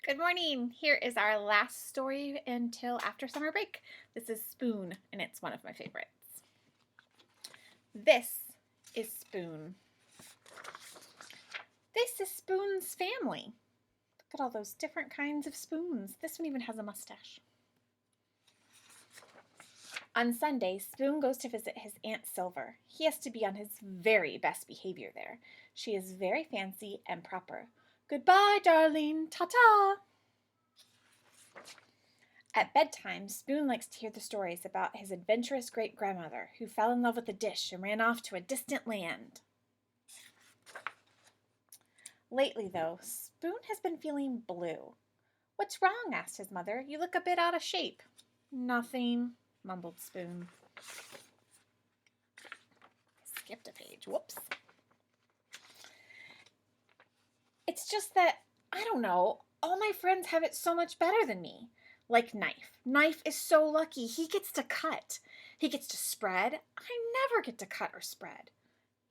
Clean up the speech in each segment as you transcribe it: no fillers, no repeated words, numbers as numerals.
Good morning. Here is our last story until after summer break. This is Spoon, and it's one of my favorites. This is Spoon. This is Spoon's family. Look at all those different kinds of spoons. This one even has a mustache. On Sunday, Spoon goes to visit his Aunt Silver. He has to be on his very best behavior there. She is very fancy and proper. Goodbye, darling. Ta-ta. At bedtime, Spoon likes to hear the stories about his adventurous great-grandmother who fell in love with a dish and ran off to a distant land. Lately, though, Spoon has been feeling blue. What's wrong? Asked his mother. You look a bit out of shape. Nothing, mumbled Spoon. Skipped a page. Whoops. It's just that, I don't know, all my friends have it so much better than me. Like Knife. Knife is so lucky. He gets to cut. He gets to spread. I never get to cut or spread.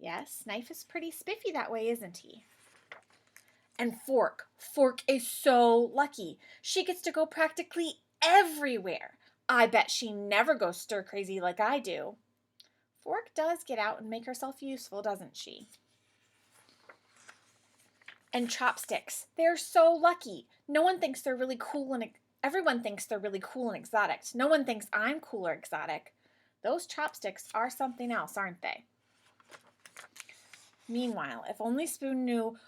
Yes, Knife is pretty spiffy that way, isn't he? And Fork. Fork is so lucky. She gets to go practically everywhere. I bet she never goes stir crazy like I do. Fork does get out and make herself useful, doesn't she? And Chopsticks. They're so lucky. No one thinks they're really cool and everyone thinks they're really cool and exotic. No one thinks I'm cool or exotic. Those chopsticks are something else, aren't they? Meanwhile, if only Spoon knew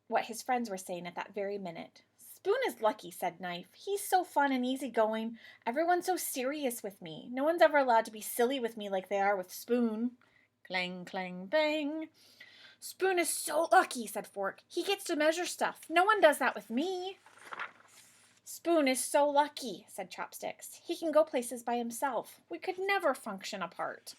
what his friends were saying at that very minute. Spoon is lucky, said Knife. He's so fun and easygoing. Everyone's so serious with me. No one's ever allowed to be silly with me like they are with Spoon. Clang, clang, bang. Spoon is so lucky, said Fork. He gets to measure stuff. No one does that with me. Spoon is so lucky, said Chopsticks. He can go places by himself. We could never function apart.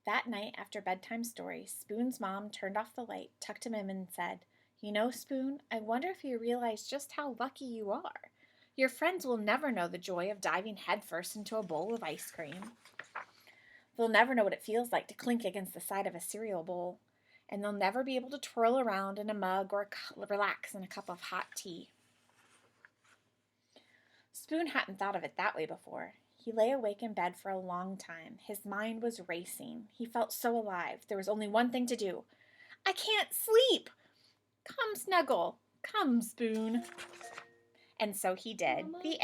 That night, after bedtime story, Spoon's mom turned off the light, tucked him in, and said, You know, Spoon, I wonder if you realize just how lucky you are. Your friends will never know the joy of diving headfirst into a bowl of ice cream. They'll never know what it feels like to clink against the side of a cereal bowl. And they'll never be able to twirl around in a mug or relax in a cup of hot tea. Spoon hadn't thought of it that way before. He lay awake in bed for a long time. His mind was racing. He felt so alive. There was only one thing to do. I can't sleep! Come, Snuggle. Come, Spoon. And so he did. The